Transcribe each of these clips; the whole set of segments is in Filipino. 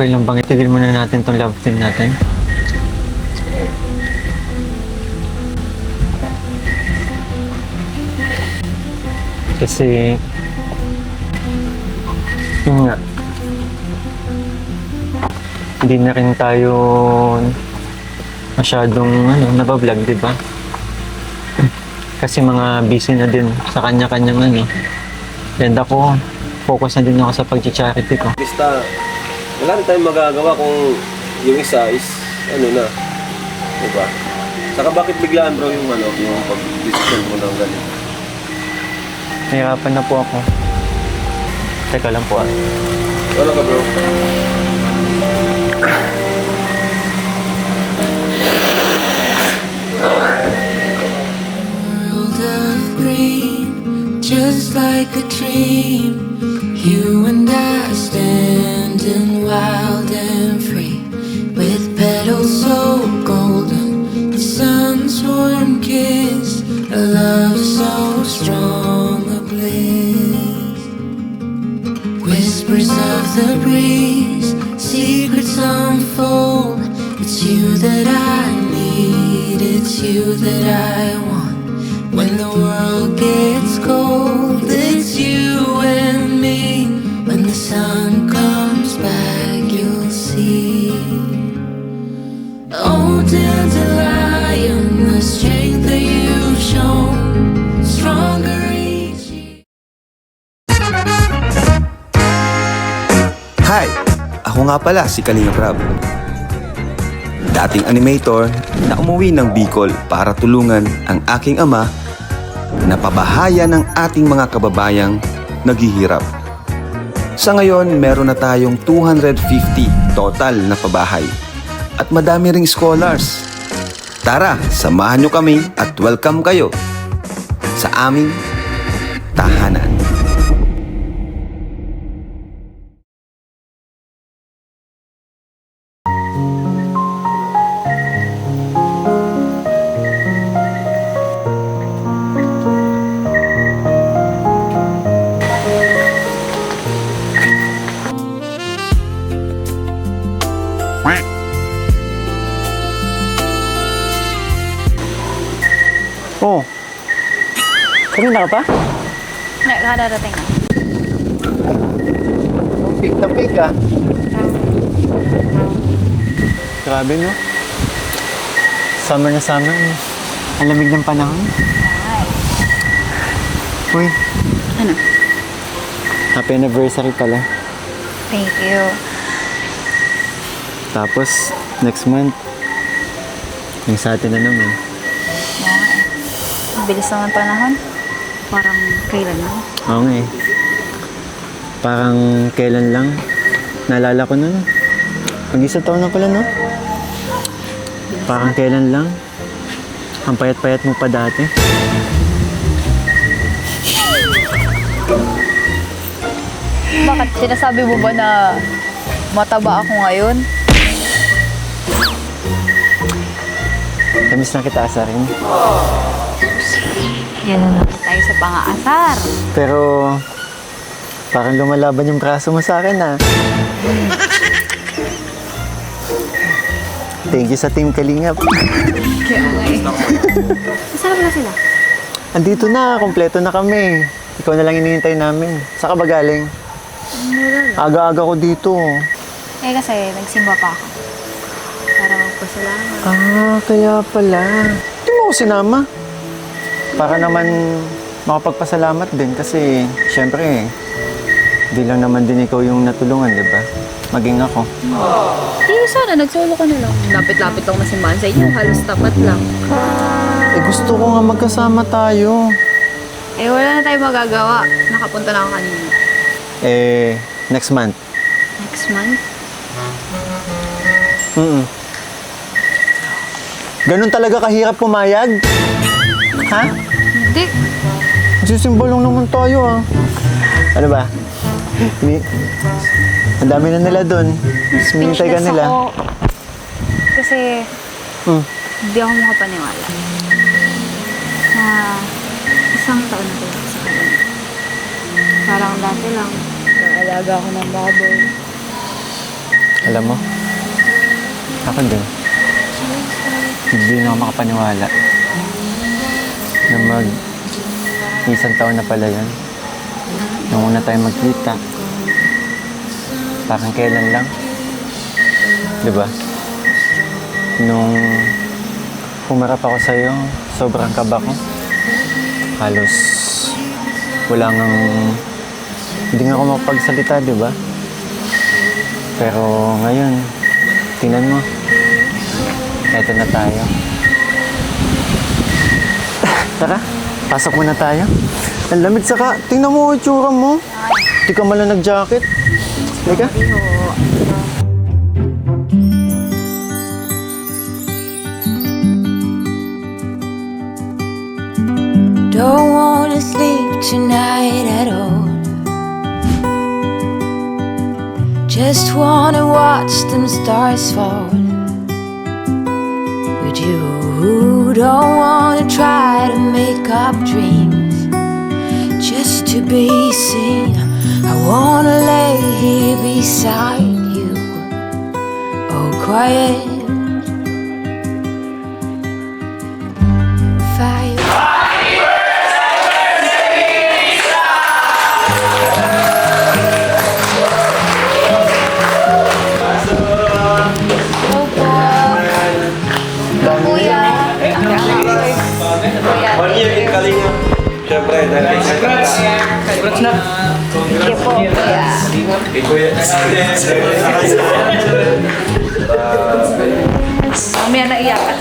Okay lang bang itigil muna natin tong love team natin? Kasi, yun nga, hindi na rin tayo masyadong nabablog, di ba? Kasi mga busy na din sa kanya-kanyang And ako, focus na din ako sa pag-charity ko. Basta, wala rin tayong magagawa kung yung isa is, na, diba? Saka bakit biglaan bro yung pag-decision mo ng ganito? Nahirapan na po ako. Teka lang po Wala ka bro? World of green, just like a dream. You and I standing wild and free, with petals so golden, the sun's warm kiss, a love so strong, a bliss. Whispers of the breeze, secrets unfold. It's you that I need, it's you that I want. When the world gets cold, it's you and me. When the sun comes back, you'll see. Oh, dandelion, the strength that you've shown, stronger each year. Hi! Ako nga pala si Kalinga Prab. Dating animator na umuwi ng Bicol para tulungan ang aking ama na pabahaya ng ating mga kababayang naghihirap. Sa ngayon, meron na tayong 250 total na pabahay at madami ring scholars. Tara, samahan nyo kami at welcome kayo sa aming tahanan. Oh, kanina ka pa? Nakadarating na. Pig na pig Grabe no? Summer na summer. Ang lamig ng panahon. Uy, Ano? happy anniversary pala. Thank you. Tapos, next month, yung sa atin na naman. Bilis naman panahon. Parang kailan lang. Oo nga eh. Parang kailan lang. Naalala ko nun. Mag-isa taon na pala, no? Parang kailan lang. Ang payat-payat mo pa dati. Bakit? Sinasabi mo ba na mataba ako ngayon? Namiss na kita, Asa rin. Yan na naman tayo sa pang-aasar. Pero, parang lumalaban yung braso mo sa akin, Thank you sa Team Kalingap. Kaya nga eh. Masarap na sila. Andito na, kompleto na kami. Ikaw na lang hinihintay namin. Saan ka ba galing? Aga-aga ko dito. Eh kasi nagsimba pa ako. Para magpasalamat. Kaya pala. Hindi mo ako sinama. Para naman makapagpasalamat din kasi syempre, di lang naman din ikaw yung natulungan, di ba? Maging ako. Eh sana, nagsolo ka na lang. Lapit-lapit lang na simbahan sa inyo. Halos tapat lang. Eh gusto ko nga magkasama tayo. Eh wala na tayo magagawa. Nakapunta na ako kanina. Eh, next month. Next month? Ganun talaga kahirap pumayag? Ha? Hindi. Sisimbol lang naman tayo, Ano ba? Ang dami na nila doon. Minintay ka Speechless nila. ako. Kasi hindi ako makapaniwala na isang taon na tayo sa kanila. Parang dati lang, naalaga ako ng baboy. Alam mo, ako din. Hindi na ako makapaniwala na isang taon na pala yan. Nung una tayo magkita, parang kailan lang. Diba? Nung humarap ako sa'yo, sobrang kaba ko. Halos wala ngang... Hindi nga ako makapagsalita, diba? Pero ngayon, tingnan mo. Eto na tayo. Tara, pasok muna tayo. Ang lamig saka, tingnan mo yung itsura mo. Hindi ka malang nag-jacket. Halika. Don't wanna sleep tonight at all. Just wanna watch them stars fall. With you, don't wanna try to make up dreams just to be seen. I wanna lay here beside you, all quiet. Fire. Kuya. Kuya. 1 year in Kalingap. Siyempre, dahil Congrats na. Thank you po, kuya. Mamaya naiyak ka.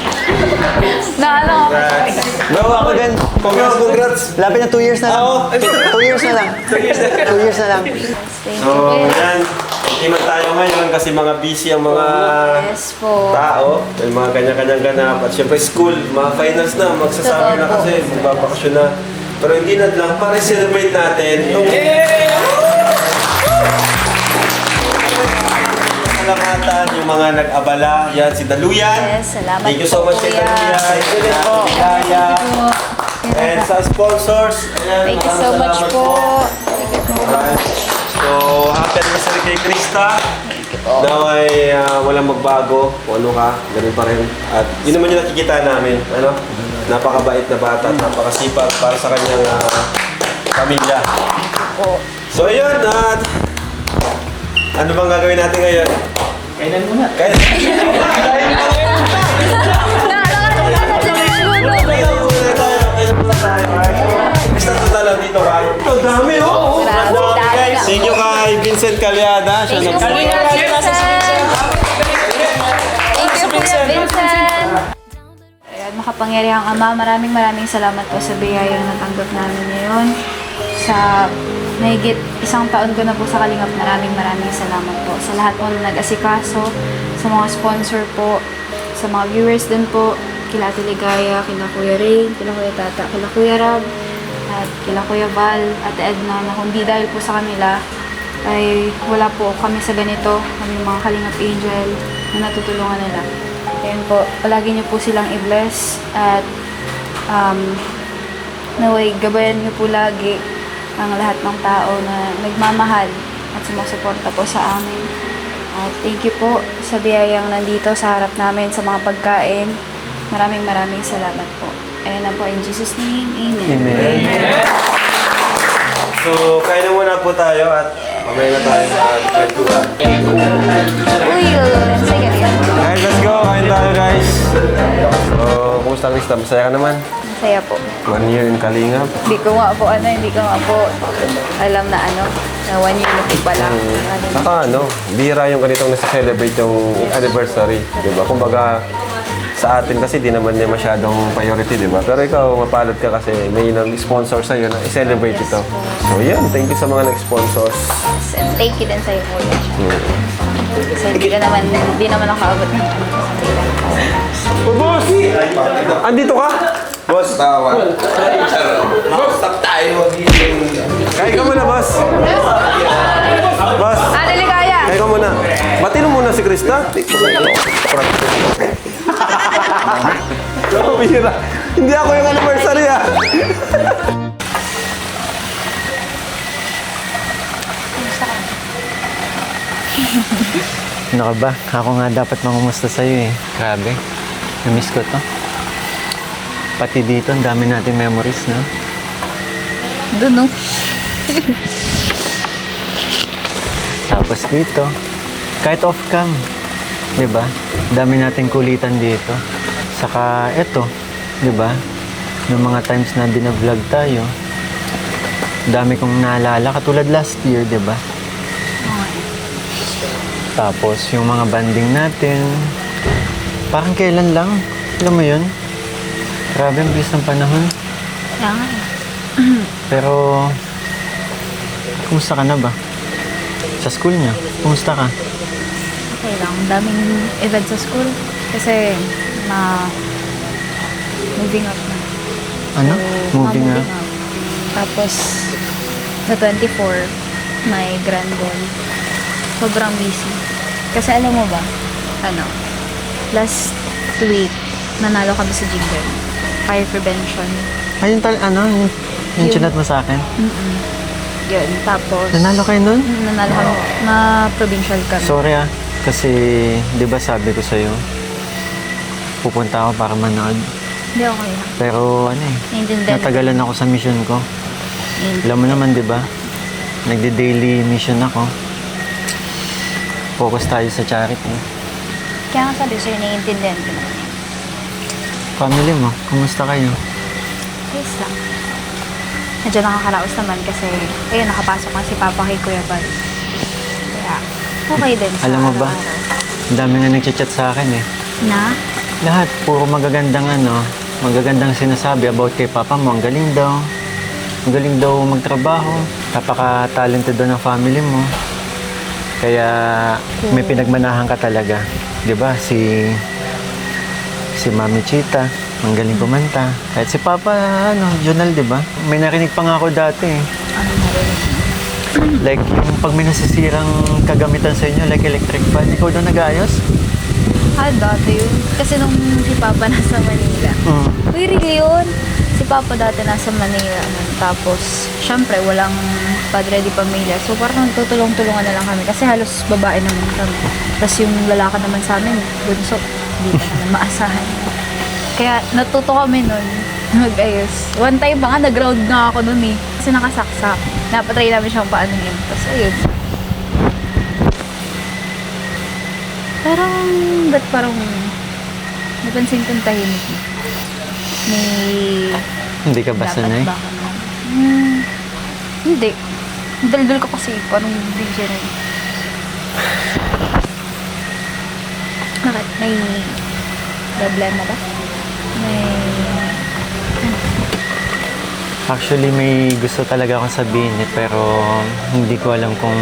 Naano ako. Bro, ako din. Congrats! Lapit na 2 years na lang. 2 years na lang. 2 years na lang. Thank So, you. yan. Iman tayo ngayon kasi mga busy ang mga Yes po. tao. May mga kanya-kanyang ganap. At syempre school, mga finals na. Magsasabi na kasi, magbabakasyon na. Pero hindi na lang, para celebrate natin yung... Salamatan yung mga nag-abala. Yan, si Daluyan. Yes, salamat Thank you so po, much kay kuya. Daluyan. Thank you po. Kaya. And sa sponsors. Ayan, Thank you so maraming much salamat po. Thank you po. So, happy anniversary kay Krista. Naway walang magbago. Kung ano ka, ganun pa rin. At yun naman yung nakikita namin. Ano? Napakabait na bata at napakasipag para sa kanyang pamilya. So, ayun. Ano bang gagawin natin ngayon? Kainan muna. Kaya, Krista, tala dito ka. Ang dami, oh! Grabe, dami. Thank you kay Vincent Calyada. Siya Thank you, nag- Kuya Vincent. Thank you, Kuya Vincent. Ayan, makapangyarihang Ama, maraming salamat po sa biyayang natanggap namin ngayon. Sa mahigit 1 taon ko na po sa Kalingap, maraming salamat po. Sa lahat po na nag-asikaso, sa mga sponsor po, sa mga viewers din po, kila Ate Ligaya, kila Kuya Ray, kila Kuya Tata, kila Kuya Rab, at kila Kuya Val, Ate Edna, na kundi dahil po sa kanila, ay wala po kami sa ganito, kami mga Kalingap Angel na natutulungan nila. Ayun po, palagi niyo po silang i-bless at naway gabayan niyo po lagi ang lahat ng tao na nagmamahal at sumusuporta po sa amin. At thank you po sa biyayang nandito sa harap namin sa mga pagkain. Maraming salamat po. Ayan na po, in Jesus' name, Amen. Amen. So, kain na muna po tayo at mamaya na tayo mag-kwentuhan. Uy, sige, yan. Guys, let's go! Kain tayo, guys! So, kumusta Krista? Masaya ka naman? Masaya po. 1 year in Kalingap. Hindi ko nga po alam na na 1 year na po pala. Saka bihira yung ganitong nasa-celebrate yung anniversary. Diba? Kumbaga, sa atin kasi di naman niya masyadong priority, di ba? Pero ikaw, mapalad ka kasi may nag-sponsor sa'yo na i-celebrate ito. So, yan. Thank you sa mga nag-sponsors. And thank you din sa'yo po. Kasi hindi naman ako abot ng Oh, boss! Andito ka? Boss, tawag. Boss, stop tayo. Kain ka muna, boss. Boss, Ate Ligaya! kain ka muna. Batiin mo muna si Krista. Bihira. Hindi ako yung anniversary, ah. Ano ka ba? Ako nga dapat mangumusta sa'yo eh. Grabe. Namiss ko to. Pati dito, ang dami nating memories, no? Doon, no? Tapos dito, kahit off-cam, di ba? Dami nating kulitan dito. Saka eto, di ba? Yung mga times na binablog tayo, dami kong naalala. Katulad last year, di ba? Tapos yung mga banding natin, parang kailan lang. Alam mo yun? Grabe ang bilis ng panahon. Kaya nga eh. Pero, kumusta ka na ba? Sa school niya, kumusta ka? Okay lang. Ang daming event sa school. Kasi, moving up na. Ano? So, Moving up? Tapos, sa 24, may grand ball. Sobrang busy. Kasi alam mo ba, last week, nanalo kami sa Jingle. Fire prevention. Ayun yung Yun. chinat mo sa akin. Yun. Tapos, Nanalo kayo nun? nanalo kami na provincial kami. Sorry kasi di ba sabi ko sa'yo, pupunta ako para manood. Hindi, okay lang. Pero Naiintindihan. natagalan ako sa mission ko. Alam mo naman di ba, nagde-daily mission ako. Focus tayo sa charity. Kaya nga sabi sa'yo, naiintindihan ko naman. Family mo, kumusta kayo? Yes lang. Medyo nakakaraos naman kasi, ayun, nakapasok nga si Papa kay Kuya Bal. Kaya, okay din sa Alam mo ba? araw-araw. Ang dami nga nagchat-chat sa akin eh. Na? Lahat, puro magagandang sinasabi about kay Papa mo. Ang galing daw. Ang galing daw magtrabaho. Napaka-talented daw ng family mo. Kaya may pinagmanahan ka talaga. 'Di ba? Si Mami Chita, ang galing kumanta. Kahit si Papa, Jonal, 'di ba? May narinig pa nga ako dati eh. Ano narinig mo? Like, yung pag may nasisirang kagamitan sa inyo, like electric fan, ikaw daw nag-ayos? Dati yun. Kasi nung si Papa nasa Manila. Uy, really yun? Si Papa dati nasa Manila. Tapos, syempre, walang padre di pamilya. So, parang tutulong-tulungan na lang kami. Kasi halos babae naman kami. Tapos yung lalaki naman sa amin, bunso. Hindi ka naman maasahan. Kaya natuto kami nun mag-ayos. One time pa nga, nag-ground nga ako nun eh. Kasi nakasaksak. Napatry namin siyang paano yun. Tapos, ayun. Parang, ba't parang napansin kong tahimik na? May Hindi ka ba sanay? baka na. Hindi. Daldal ko kasi parang bigyan na yun. Bakit? May problema ba? May... Actually, may gusto talaga akong sabihin eh, pero hindi ko alam kung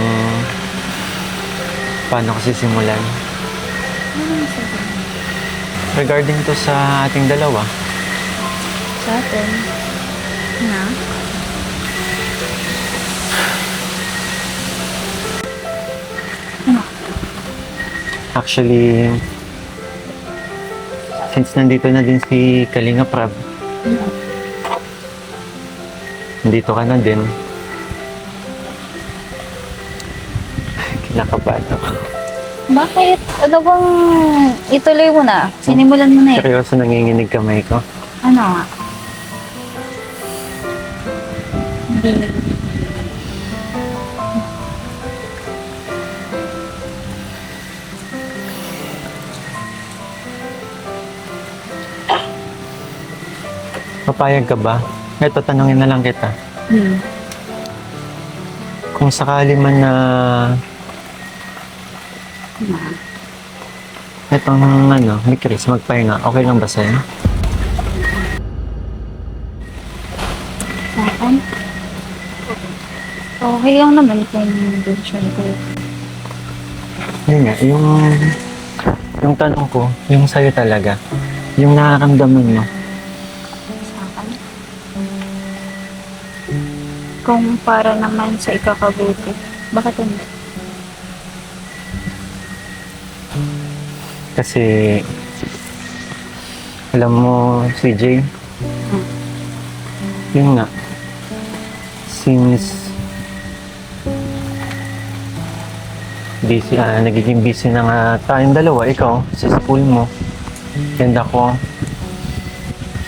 paano ko sisimulan. Ano sabi? Regarding to sa ating dalawa, Sa atin? Na? Ano? actually, since nandito na din si Kalinga Prab, nandito ka na din, kinakabahan ako. Bakit? Ano bang ituloy mo na? Sinimulan mo na eh. Seryoso, nanginginig kamay ko. Ano nga? Hindi. Papayag ka ba? Ito, tanungin na lang kita. Kung sakali man na itong ni Chris, magpahinga, okay lang ba sa'yo? Sa akin? Okay lang naman kung decision ko. Yun nga, yung tanong ko, yung sa'yo talaga, yung nararamdaman mo. Sa akin? Kung para naman sa ikakabuti. Bakit hindi? Kasi, alam mo, CJ, yun nga, since nagiging busy na nga tayong dalawa. Ikaw, sa school mo. And ako,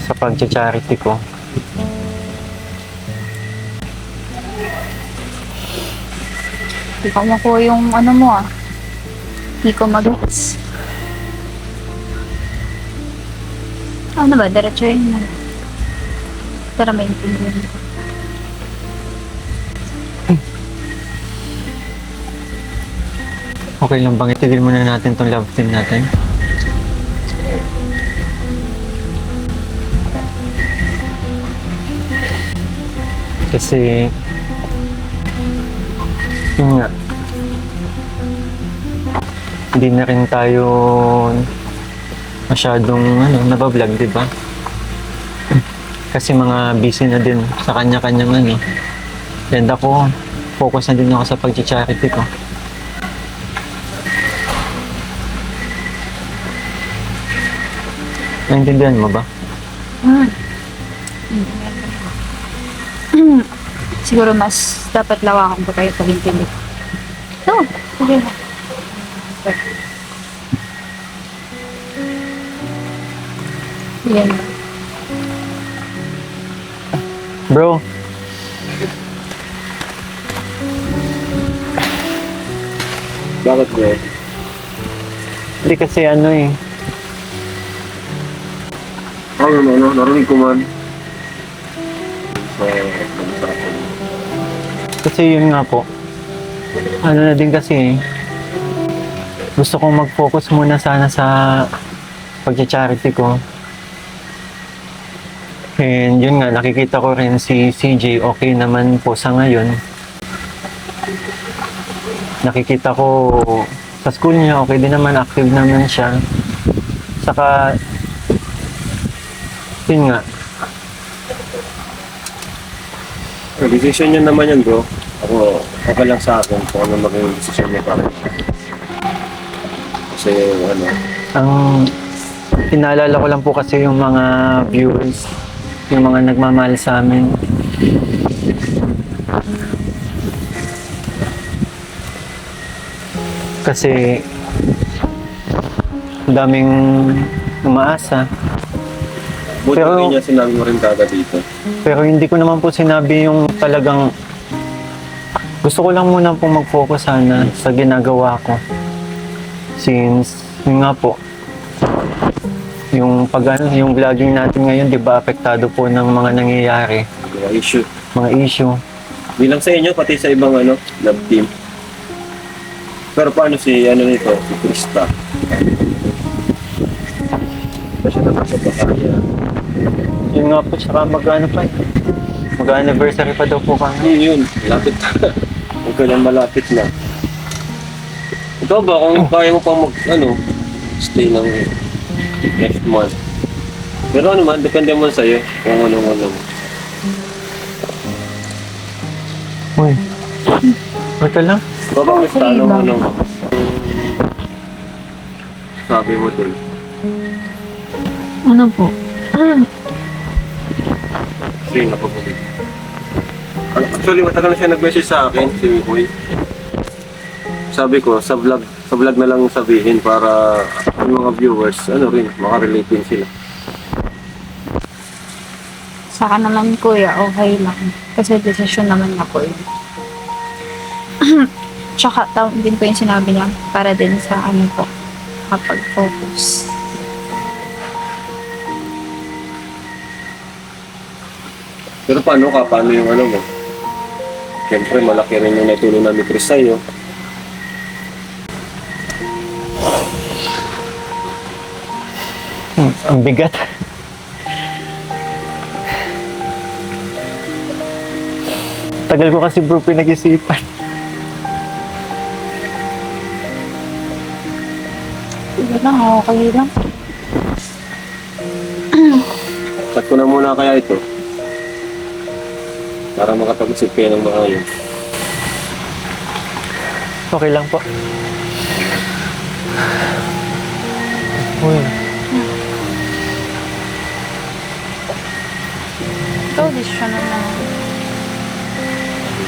sa pag-charity ko. Hindi ko makuha yung ano mo ah. Hindi ko mag-gets. Ano ba? Diretso yun. Para maintindihan ko. Okay lang bang itigil muna natin tong love team natin? Kasi, yun nga, hindi na rin tayo masyadong nabablog, di ba? Kasi mga busy na din sa kanya-kanyang ano. And ako, focus na din ako sa pag-charity ko. Naintindihan mo ba? Siguro mas dapat lawakan ko kayo pag-intindi. No, sige na. Yan. Bro, Bakit bro? hindi kasi Narinig ko man. kasi yun nga po. Na din kasi, gusto kong mag-focus muna sana sa pag-charity ko. And yun nga, nakikita ko rin si CJ okay naman po sa ngayon. Nakikita ko sa school niya, okay din naman, active naman siya. Saka, yun nga, Decision niya naman yan bro. Ako, okay lang sa akin kung ano maging decision niya pa rin. Kasi ang inaalala ko lang po kasi yung mga viewers, yung mga nagmamahal sa amin. Kasi ang daming umaasa. buti Pero- rin niya sinabi mo rin dada dito. Pero hindi ko naman po sinabi yung talagang gusto ko lang muna po mag-focus sana sa ginagawa ko. Since, yun nga po, yung yung vlogging natin ngayon, di ba, apektado po ng mga nangyayari, Mga issue. mga issue. Bilang sa inyo, pati sa ibang love team. Pero paano si nito, si Krista? Kasi naman sa bakaya. Yun nga po, saka mag-anniversary pa daw po kami. Yun, lapit na. Huwag ka lang malapit na. Ikaw ba, kung kaya mo pang stay ng next month. Pero naman, depende mo sa'yo kung ano. Uy, wait lang. Ikaw ba, Krista, ano? Sabi mo dun. Ano po? Sige na po. Actually, matagal na siya nag-message sa akin, si Mikoy. Sabi ko, sa vlog na lang sabihin para yung mga viewers, makarelate din sila. Saka naman kuya, okay lang. Kasi desisyon naman niya po yun. Tsaka din po yung sinabi niya para din sa po, kapag focus. Pero paano ka? Paano yung mo? Siyempre, malaki rin yung natulong namin Chris sa'yo. Ang bigat. Tagal ko kasi bro pinag-isipan. Sige lang, okay lang. Cut ko na muna kaya ito. Para makapag-isip kayo ng mga yun. Okay lang po. Uy, Ito, desisyon na naman.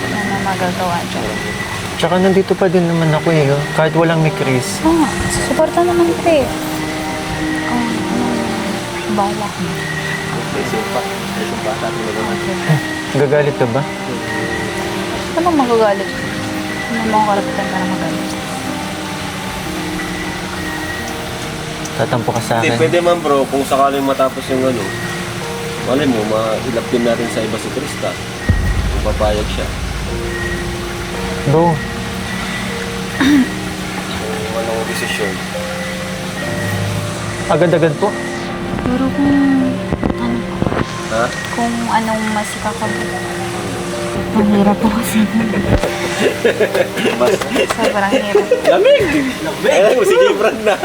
Ano na magagawa dyan. Tsaka nandito pa din naman ako eh. Kahit walang may Chris. Oo nga, susuporta naman kita eh. Bahala ka. Gagalit ka ba? Anong magagalit? Ano mga karapatan para magalit? Tatampo ka sa Hindi, akin. pwede man bro, kung sakaling matapos yung ano, malay mo, mailap din natin sa iba si Krista. Kung papayag siya. Bro, Kung anong desisyon. agad-agad po. Pero Ha? kung anong mas ikakabuti. Ang hirap po kasi. Sobrang hirap. Lamig! Lamig! Ay, si Gibran na.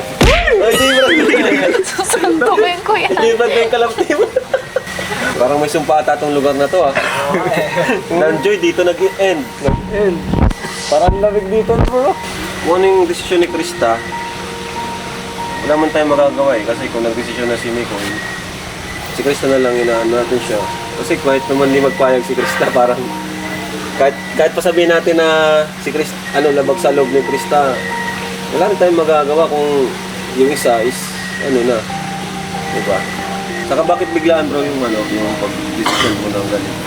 Ay, Gibran na. Susundukin ko yan. Gibran na yung kalapti mo. Parang may sumpata tong lugar na to ah. Nanjoy dito nag-end. Nag-end. Parang lamig dito bro. Kung ano yung desisyon ni Krista, wala man tayong magagawa eh. Kasi kung nag-desisyon na si Mikoy, si Krista na lang inaano natin siya. Kasi kahit naman di magpayag si Krista, parang kahit pa sabihin natin na si Krista, labag sa loob ni Krista, wala rin tayong magagawa kung yung isa is, na. Diba? Saka bakit biglaan bro yung yung pag-decision mo ng ganito?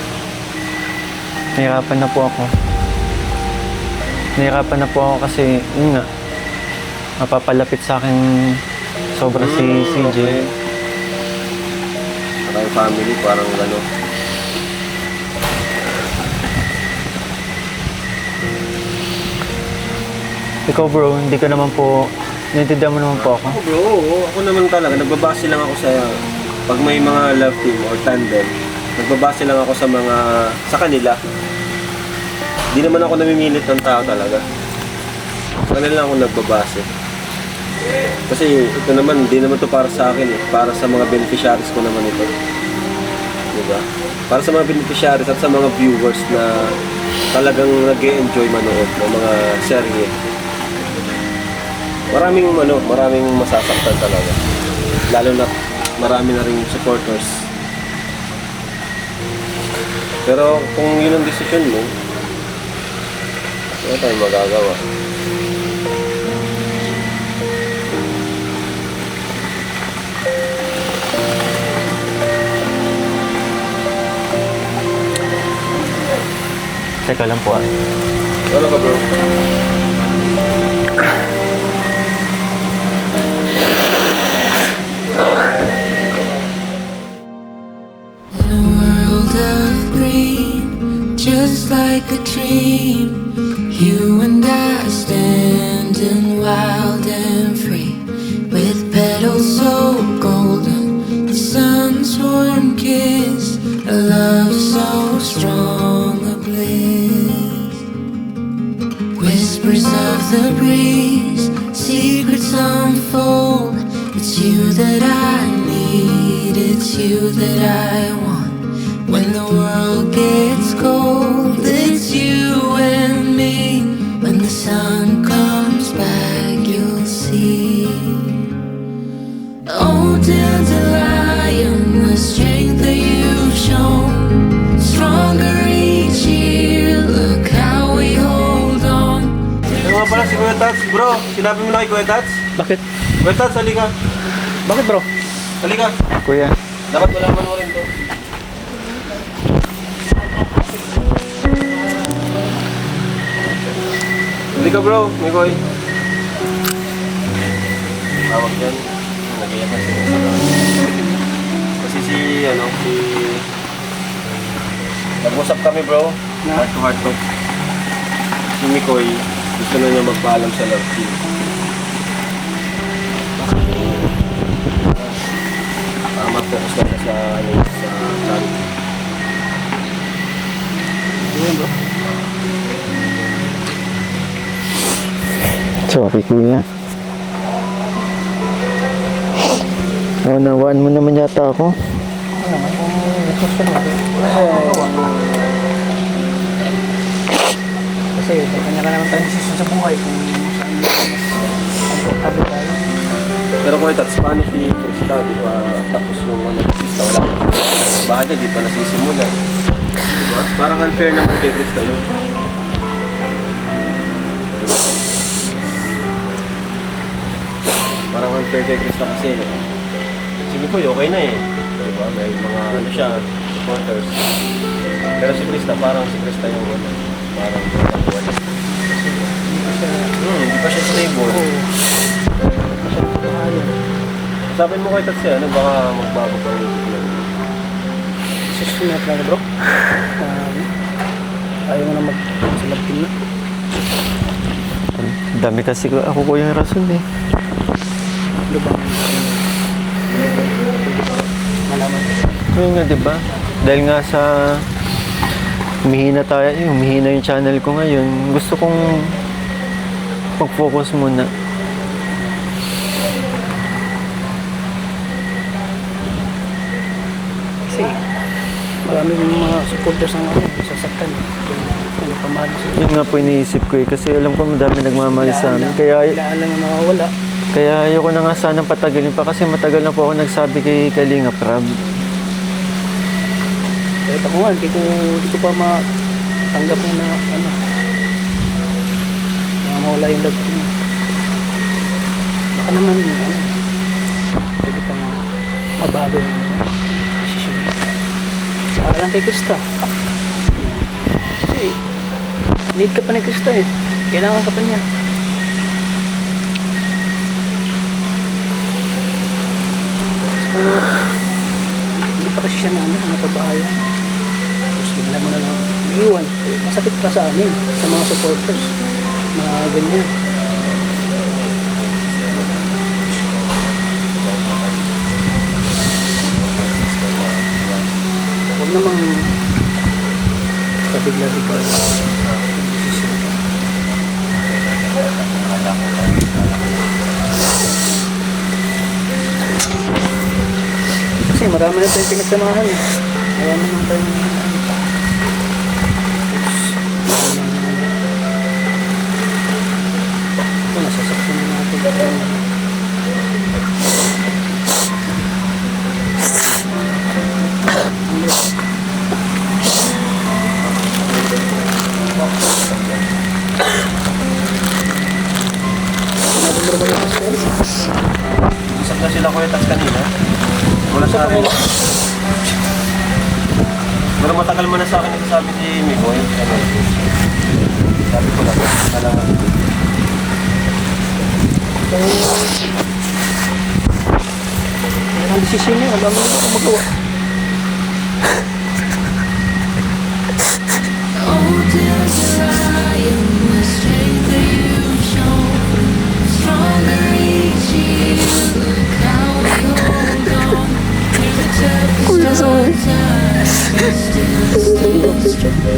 Nahirapan na po ako. Nahirapan na po ako kasi, yun nga, mapapalapit sa akin sobra si CJ. Saka yung family, parang Ikaw bro, hindi ka naman po, naintindihan mo naman po ako. Ako bro, ako naman talaga, nagbabase lang ako sa, pag may mga love team or tandem, nagbabase lang ako sa kanila. Hindi naman ako namimilit ng tao talaga. Sa kanila lang ako nagbabase. Kasi ito naman, hindi naman to para sa akin eh. Para sa mga beneficiaries ko naman ito. Diba? Para sa mga beneficiaries at sa mga viewers na talagang nag-e-enjoy manood ng mga serye. Maraming masasaktan talaga. Lalo na marami na rin supporters. Pero kung yun ang decision mo, wala tayong magagawa. Teka lang po ah. Ano ka bro? In a world of green, just like a dream, you and I standing wild and free, with petals so golden, the sun's warm kiss, a love so strong, a bliss. Whispers of the breeze, secrets unfold. It's you that I need, it's you that I want. When the world gets cold, it's you and me. When the sun comes back, you'll see. Oh, dandelion, the strength that you've shown, stronger each year. Look how we hold on. Ano nga pala si Kuya Tats? Bro, sinabi mo na kay Kuya Tats? Bakit? Kuya Tats, halika. Bakit bro? Halika. Kuya, Dapat malaman mo rin to. Halika bro, Mikoy. Tawag yan. Nag-iyak na siya. Kasi nag-usap kami bro. Heart to heart talk. Si Mikoy, gusto na niya magpaalam sa love team. Mag-focus na siya sa charity. sorry kuya. Nawaan mo naman yata ako. Kasi kanya ka naman tayong desisyon sa buhay kung saan komportable tayo. Pero kung ito, paano si Krista, di ba, tapos yung Krista, wala ka. Bakit niya, di pa nasisimula. Diba? Parang unfair naman kay Krista yun. compare kay Krista kasi, si Mikoy okay na eh. Diba? May mga ano siya, supporters. Pero si Krista, parang si Krista yung ano, parang wala. Hindi pa siya stable. Sabi mo kay Tatsi, ano, baka magbago pa yung isip niya. Susunod lang bro. Ayaw mo na mag-team na. Dami kasi ako ko yung rason eh. Ano ba? Malaman. Yun nga, diba? Dahil nga sa humihina yung channel ko ngayon, gusto kong mag-focus muna. Kasi maraming mga supporters ang sasaktan. Yung pamahal sila. Yun nga po iniisip ko eh, kasi alam ko madami nagmamahal sa amin. Kaya Kailangan lang yung mawawala. ayoko na nga sanang patagalin pa kasi matagal na po ako nagsabi kay Kalinga Prab. Kahit ako nga, hindi ko pa matanggap na ano. Na mawala yung love ko. Baka naman ano. Pwede pa mabago yung desisyon. Para lang kay Krista. Kasi need ka pa ni Krista eh. Kailangan ka pa niya. So, hindi pa kasi siya napabahay. Tapos bigla mo na lang iiwan. Masakit pa sa amin, sa mga supporters. Mga ganyan. Huwag namang pabigla-bigla. Kasi marami na tayong pinagsamahan eh. Marami na tayong ito, nasasaktan na natin. Isap na sila Kuya Tats kanina. Wala sa akin. Pero matagal mo na sa akin sabi ni Mikoy. Ano? Sabi ko lang, kailangan. Ang desisyon niya, alam mo na kung magawa. Oh, dear, I am the strength that you've shown. Stronger each year. Look how we hold on. Through the toughest of times, we still stand to be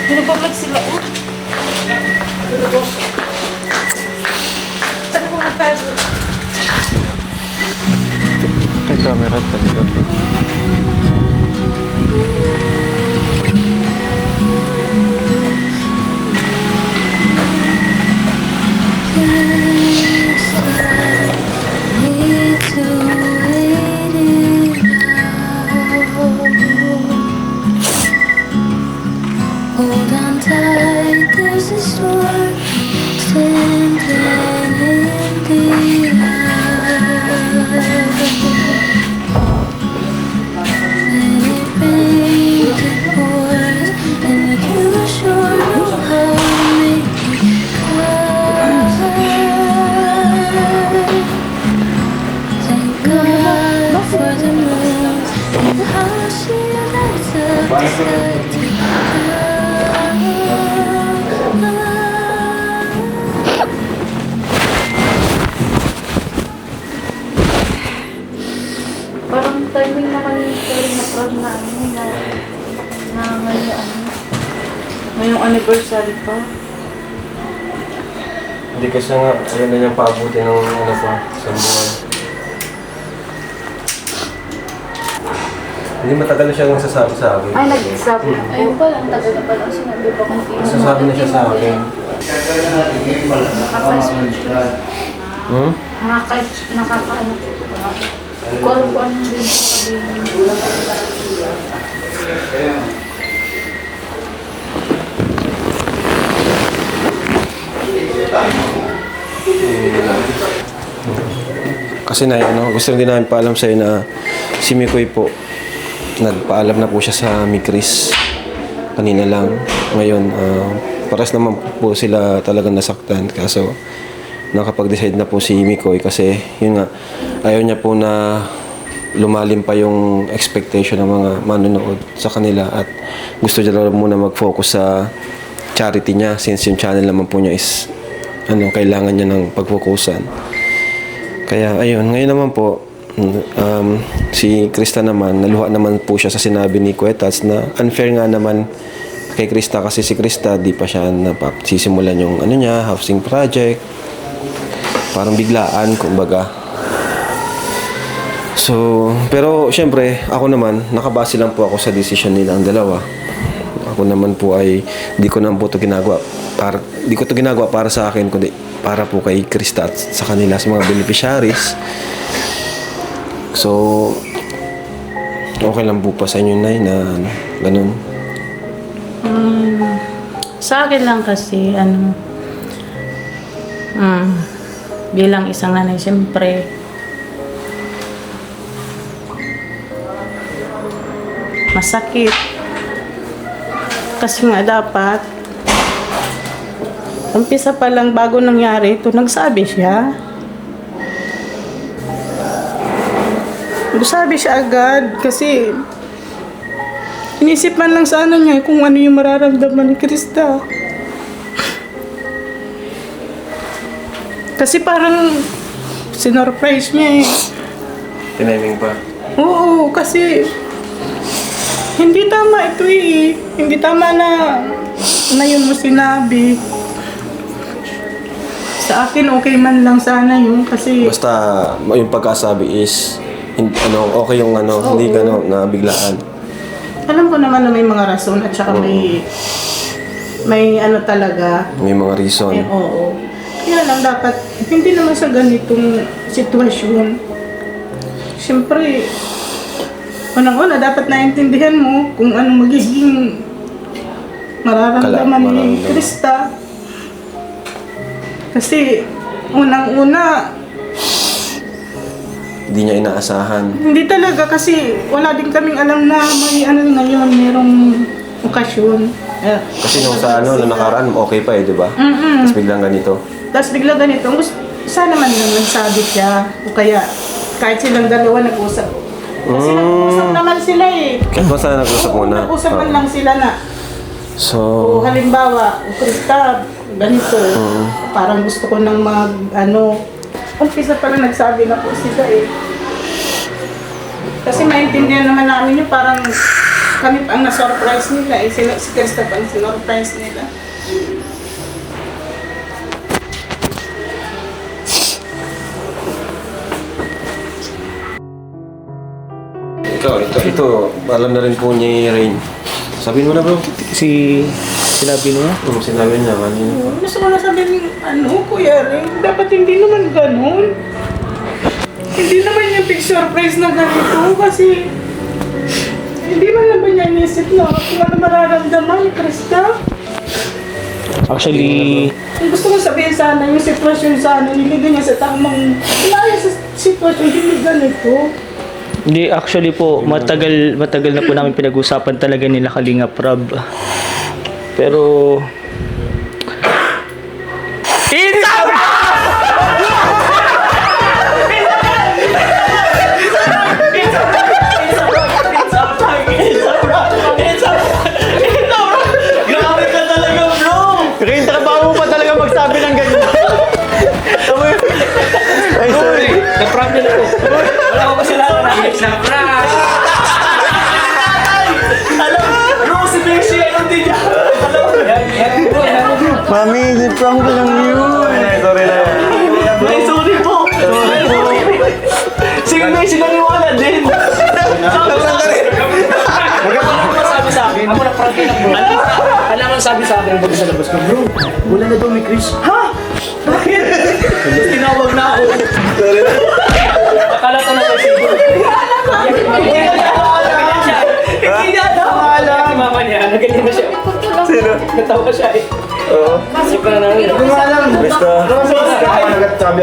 Pinagpapag sila. May camera talaga. need to wait it out. Hold on tight, there's a storm standing in the air. When it rains, it pours, and you sure know how to make me cry. Thank God for the moon and how she lights up the sky. Ngayong anniversary pa. Hindi kasi nga, ayaw na niyang paabuti ng ano pa, isang buwan. Hindi matagal na siya nagsasabi sa akin. Ay, nag-sabi. Ayun pa lang, tagal na pala. Sinabi pa kung Nagsasabi na siya sa akin. Hmm? Nakaka-ano. Kung ano din sabihin. Kasi na, gusto rin namin paalam sa'yo na si Mikoy po, nagpaalam na po siya sa Mikris kanina lang. Ngayon, paras naman po sila talagang nasaktan. Kaso, nakapag-decide na po si Mikoy kasi, yun nga, ayaw niya po na lumalim pa yung expectation ng mga manonood sa kanila at gusto niya lang muna mag-focus sa charity niya since yung channel naman po niya is kailangan niya ng pagfokusan. Kaya ayun, ngayon naman po si Krista naman, naluha naman po siya sa sinabi ni Kuetats na unfair nga naman kay Krista kasi si Krista di pa siya sisimulan yung housing project. Parang biglaan, kumbaga. So, pero syempre, ako naman, nakabase lang po ako sa decision nila ang dalawa. Ako naman po ay, di ko to ginagawa para sa akin, kundi para po kay Krista at sa kanila, sa mga beneficiaries. So, okay lang po pa sa inyo, Nay, na ganun. Sa akin lang kasi, bilang isang nanay, siyempre, masakit. Kasi nga dapat, umpisa pa lang bago nangyari ito, nagsabi siya. Nagsabi siya agad kasi inisip man lang sana niya kung ano yung mararamdaman ni Krista. Kasi parang sinorprise niya eh. Tiniming pa. Oo, kasi hindi tama ito eh. Hindi tama na yun mo sinabi. Sa akin, okay man lang sana yun kasi... Basta yung pagkasabi is okay yung hindi gano'n na biglaan. Alam ko naman na may mga rason at saka may talaga. May mga reason. Oo. Kaya lang dapat, hindi naman sa ganitong sitwasyon. Siyempre, unang-una, dapat naintindihan mo kung anong magiging mararamdaman ni Krista. Kasi, unang-una, Hindi niya inaasahan. hindi talaga kasi wala din kaming alam na may ngayon, merong okasyon. Kasi nung sa nung nakaraan, okay pa di ba? Tapos biglang ganito. Tapos bigla ganito, sana man lang nagsabi siya. O kaya, kahit silang dalawa nag-usap. Kasi nag-usap naman sila eh. Kahit basta nag-usap muna. Nag-usap man lang sila na. So, O halimbawa, Krista, ganito. Parang gusto ko nang umpisa pa lang nagsabi na po sila eh. Kasi maintindihan naman namin yung parang kami pa ang na-surprise nila eh. Si Krista pa ang sinurprise nila. ito, alam na rin po ni Rain. Sabihin mo na bro. Sinabi niya? Sinabi niya kanina. Gusto ko na sabihin, Kuya Ray, dapat hindi naman ganun. Hindi naman yung big surprise na ganito kasi hindi man naman niya inisip na kung ano mararamdaman ni Krista. Actually, Kung gusto ko sabihin sana yung sitwasyon sana, nilagay niya sa tamang inayos sa sitwasyon, hindi ganito. hindi actually po, matagal na po namin pinag-usapan talaga nila Kalingap Rob. Pero Rain, trabaho mo pa talaga magsabi ng ganyan. Ay, sorry. na-prank nila po. Wala ko kasalanan na na-prank. Alam mo, si Beshi, ano din niya? Alam mo, Mami, prank lang yun. Sorry na. Ay, sorry po. Sige, may sinaniwala din. Alam mo sabi sa akin, ako na-prank yun bro. Alam mo sabi sa akin, pag sa labas ko, bro, wala na daw may Chris. Ha? Bakit? Tinawag na ako. Akala ko na kasi. Hindi niya daw alam. Mama niya, naganyan na siya. Sino? Natawa siya eh. Oo. Kasi pa na namin. Basta.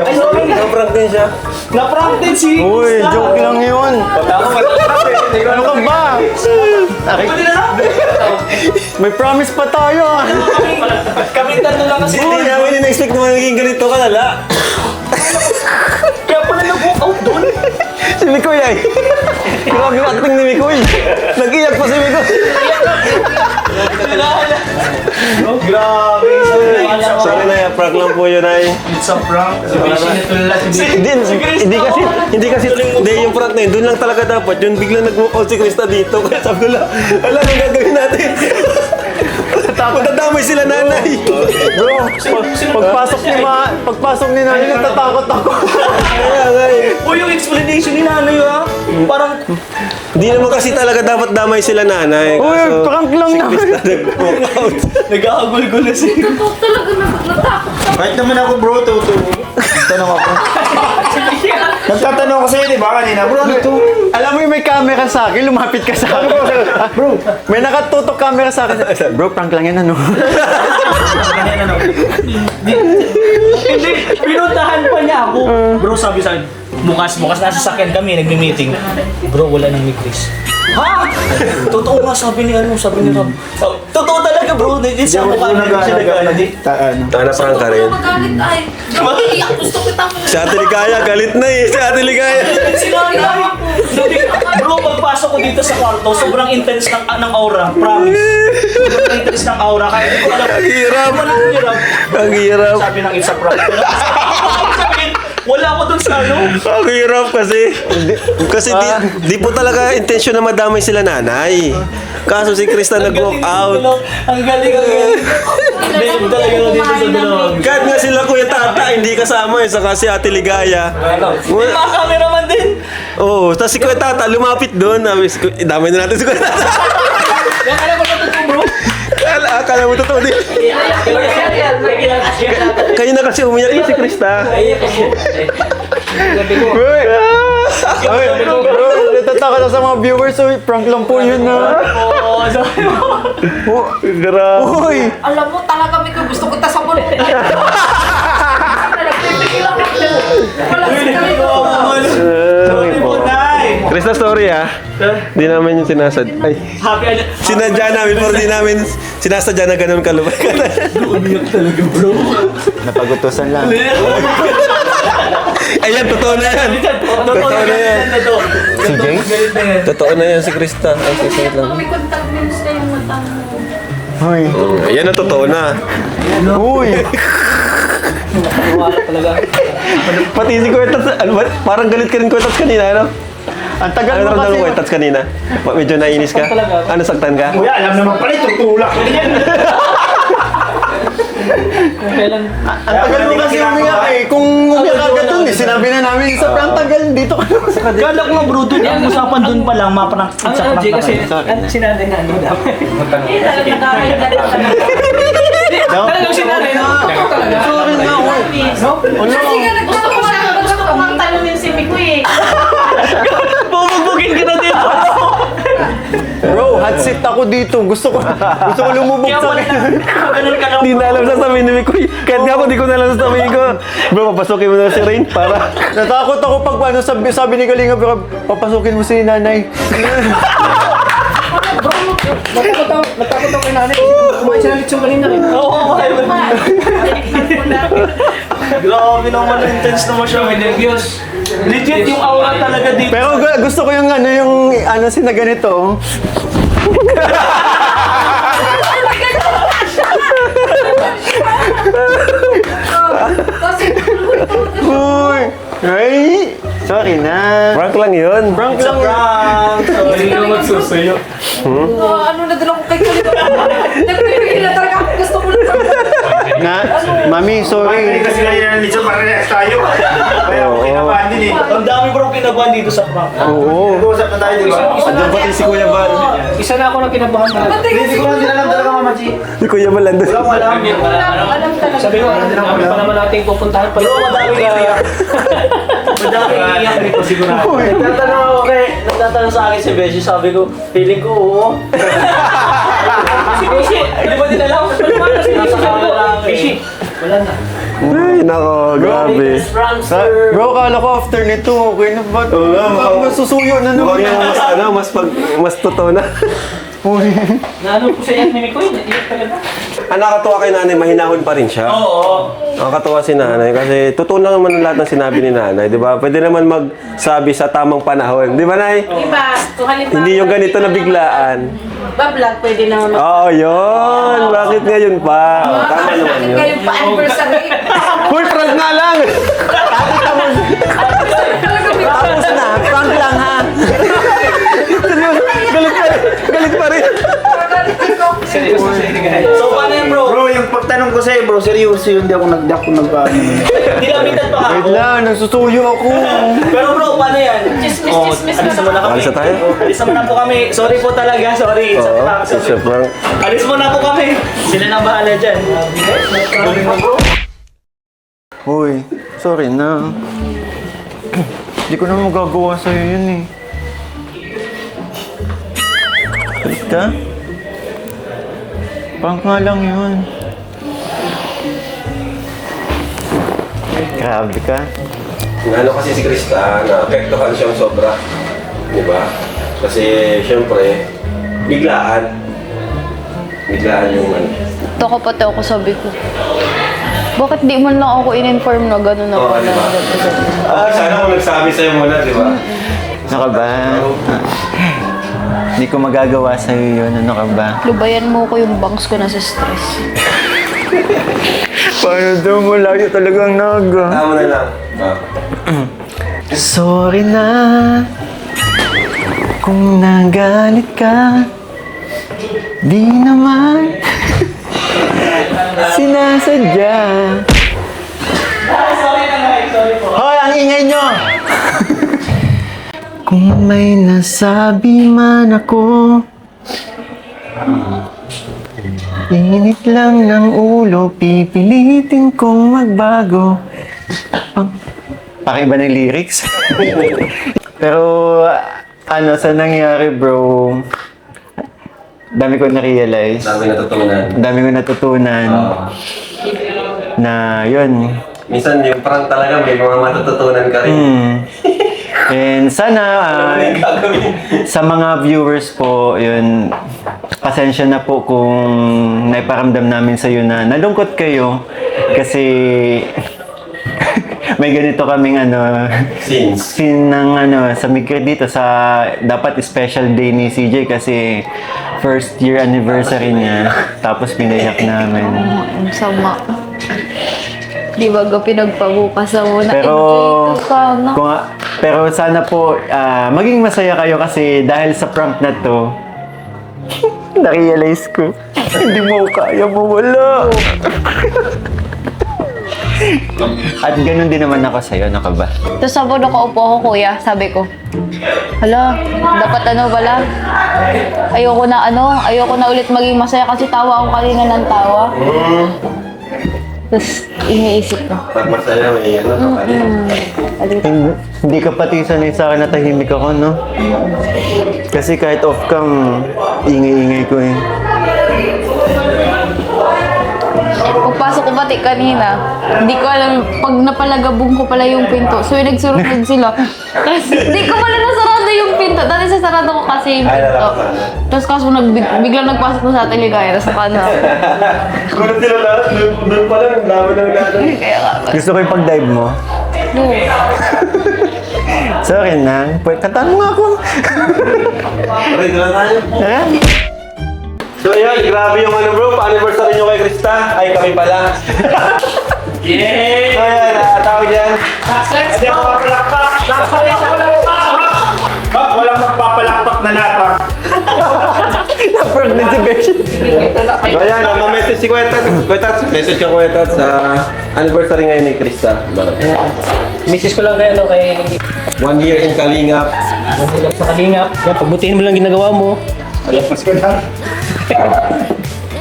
Ay, sorry. Na-prank din siya. Na-prank din si Uy, Krista. joke lang yun. Ano ka ba? Pwede na lang. May promise pa tayo ah. Kami tatlo lang kasi. Hindi namin in-expect na magiging ganito kalala. Kaya pala nag-walk out doon. Si Mikoy ay. Grabe yung acting ni Mikoy. Nag-iyak pa si Mikoy. Grabe. Sorry na, prank lang po yun ay. It's a prank. Hindi kasi, yung prank na yun, doon lang talaga dapat. Yun, biglang nag-walk si Krista dito. Kaya sabi ko lang, alam mo gagawin natin. Magdadamay sila nanay. Bro, pagpasok ni nanay, natatakot ako. Kaya nga eh. O yung explanation ni nanay ha? Parang Hindi naman kasi talaga dapat damay sila nanay. Uy, Kaso, prank lang naman. nag-walk out. nag-aagul-gul na siya. Totoo talaga natakot ako. Kahit naman ako bro, tanong ako. Nagtatanong ko sa'yo, di ba kanina? Bro, ano to? Alam mo yung may camera sa akin, lumapit ka sa akin. Bro, may nakatutok camera sa akin. Bro, prank lang yan ano. Hindi, pinuntahan pa niya ako. Bro, sabi sa akin, bukas nasa sakyan kami, nagmi-meeting. Bro, wala nang may Chris. Ha? Totoo nga, sabi ni Rob. Totoo talaga bro, hindi siya mukha na siya nag-alala. Prank ka rin. Magalit ay. Iyak, gusto kita mo. Si Ate Ligaya, galit na eh. Si Ate Ligaya. Bro, pagpasok ko dito sa kwarto, sobrang intense ng aura, promise. Sobrang intense ng aura, kaya hindi ko alam. Ang hirap. Ang hirap. Sabi ng it's a prank. Sabi, wala ako dun sa ano. Ang hirap kasi. Kasi di po talaga intensyon na madamay sila nanay. Kaso si Krista nag-walk out. Ang galing. Hindi talaga na dito sa dalawang. Kahit nga sila Kuya Tata, hindi kasama eh. Saka si Ate Ligaya. May mga cameraman din. Oo, tapos si Kuya Tata lumapit doon. Damay na natin si Kuya Tata. Yung alam ko na totoo bro. Akala mo totoo din. Kayo na kasi umiyak na si Krista. Uy! Uy, bro, natatakot ako sa mga viewers. Uy, prank lang po yun na. Oo, sabi mo. Grabe. Uy! Alam mo talaga, Miko, gusto kita sa bulong. Nagpipigil ako. Wala sa ko. Sorry po, Nay. Krista, sorry ah. Di namin yung sinasad. Ay. Happy Sinadya namin, pero di namin sinasadya na ganun kalubay. umiyak talaga bro. Napagutusan lang. Ayan, totoo na yan. Totoo na yan. Si Jay? Totoo na yan si Krista. Ay, sisingit lang. May contact lens na yung mata mo. Uy! Ayan ang totoo na. Uy! Wala talaga. Pati si Kuwetats, ano ba? Parang galit ka rin Kuwetats kanina, ano? Ang tagal Ano mo naman kasi. daw Kuwetats kanina? Medyo nainis ka? Ano, saktan ka? Kuya, alam naman pala, tutulak. Kailan? Ang tagal mo kasi umiyak eh. Kung umiyak agad dun eh, sinabi na namin sa prank tagal dito ka naman sa kadit. Kala ko nga bro, doon ang usapan doon pa lang, maprank sa prank na kasi sinanay na ano dapat. Hindi talaga nakakahiga Talagang sinanay na. Sorry na ako. Kasi nga gusto ko nga tanungin si Miko eh. Bubugbugin kita dito. Bro, hot seat ako dito. Gusto ko lumubog Kaya sa pala ganun ka lang. Hindi na alam sasabihin ni Mikoy. Kahit nga ako, di ko na alam sasabihin ko. Bro, papasukin mo na si Rain para... Natakot ako pag ano, sabi ni Kalinga, pero papasukin mo si nanay. Natakot ako kay nanay. Kumain siya ng lechon kanina rin. Oo, kumain mo. Grabe naman, intense naman siya. May nervyos. Legit yung aura talaga dito. Pero gusto ko yung sinaganito. Kasi Uy! Ay! Sorry na. Prank lang yun. Prank lang. Prank! Sorry na magsusuyo. ano na din ako kay Kalinga. Nagpipigil na talaga ako. Gusto ko na. Mami, Ay, sorry. kasi na yan nito, parehas tayo. Kaya ako kinabahan din eh. Ang dami bro kinabahan dito sa prank. Oo. Nag-uusap na tayo, di ba? Andun pati si Kuya Val. Isa na ako nang kinabahan na. Hindi ko lang din alam talaga, Mama G. Si Kuya Val andun. Alam. Sabi ko, dami pa naman natin pupuntahan pa. Madami iiyak dito sigurado. Nagtatanong sa akin si Beshi, sabi ko, feeling ko oo. Si Bishi, di ba din alam? Nasa camera lang. Bishi, wala na. Ay, nako, grabe. Bro, kala ko after nito, okay na ba? Oo nga, Baka masusuyo na naman. Mukhang mas totoo na. Naano ko sa iyak ni Mikoy, iyak talaga. Ang nakakatuwa kay nanay, mahinahon pa rin siya. Oo. Nakakatuwa si nanay kasi totoo lang naman lahat ng sinabi ni nanay, di ba? Pwede naman magsabi sa tamang panahon. Di ba, Nay? Diba? So, halimbawa, Hindi yung ganito na biglaan. Ba-vlog, pwede naman Oo, yun. Bakit ngayon pa? Tama naman yun. Ngayon pa anniversary. Full prank nga lang! Tapos na, prank lang ha. Seryoso, galit pa rin. So, paano yun bro? Bro, yung pagtanong ko sa'yo, bro, seryoso yun, hindi ako nagpaano. Dilamitan pa Wait ako. lang, nagsusuyo ako. Pero bro, paano yan? Chismis Alis mo na kami. Alis na tayo? Alis mo na po kami. Sorry po talaga, sorry. Sa Oo, prank, sorry. isa prank. Alis mo na po kami. Sila na bahala dyan. Uy, sorry na. Hindi ko na magagawa sa'yo yun eh. Balik ka? Prank nga lang yun. Grabe ka. Ano kasi si Krista, naapektuhan siyang sobra. Di ba? Kasi, syempre, biglaan. Biglaan yung ano. Tako pati ako, sabi ko. Bakit di man lang ako in-inform na gano'n na Oo, pala? di ba? Sana kung nagsabi sa'yo muna, di ba? Ano ka ba? Hindi ko magagawa sa'yo yun. Ano ka ba? Lubayan mo ko yung bangs ko na sa stress. Paano daw mo? Layo talagang naga. Tama na lang. Sorry na kung nagalit ka. Di naman sinasadya. Hoy, ang ingay nyo! Kung may nasabi man ako, init lang ng ulo, pipilitin kong magbago. Pakiba ng lyrics. Pero, ano, sa nangyari, bro, dami ko na-realize. Dami natutunan. Dami ko natutunan na, yun. Minsan yung prank talaga, may mga matututunan ka rin. And sana, sa mga viewers po, yun, pasensya na po kung naiparamdam namin sa iyo na nalungkot kayo kasi may ganito kaming scene ng sa Migre dito sa dapat special day ni CJ kasi first year anniversary niya tapos pinayak namin. Ang sama. Di ba ga pinagpabukas sa muna? Pero, Enjoy ko sana. pero sana po maging masaya kayo kasi dahil sa prank na to na-realize ko hindi mo kaya mawala. At ganun din naman ako sa'yo, ano ka ba? Tapos sabon nakaupo ako, kuya. Sabi ko, hala, dapat pala. Ayoko na ulit maging masaya kasi tawa ako kanina ng tawa. Tapos iniisip ko. Pag masaya, may Hindi ka pati sanay sa akin na tahimik ako, no? Kasi kahit off cam, ingay-ingay ko eh. Pagpasok ko pati kanina, hindi ko alam, pag napalagabong ko pala yung pinto, so nagsurugtog sila. Tapos hindi ko pala nasarado yung pinto. Dati sasarado ko kasi yung pinto. Tapos kaso biglang nagpasok ko sa teligaya, tapos nakano ako. Gulat sila lahat. Doon pa lang, ang dami ng lahat. Kaya nga, Gusto ko yung pag-dive mo. no. Sorry na. Kantaan mo nga ako. Ready na tayo. Tara. So yan, grabe yung bro, pa-anniversary nyo kay Krista. Ay, kami pala. Yay! So yan, tawag yan. Hindi ako mapalakpak. Walang magpapalakpak na lapak. Pregnant si Beshi. So ayan, message si Kwetats. Message ka Kwetats sa anniversary ngayon ni Krista. Misis ko lang kayo, kay 1 year in Kalingap. sa Kalingap. Yan, pagbutihin mo lang ginagawa mo.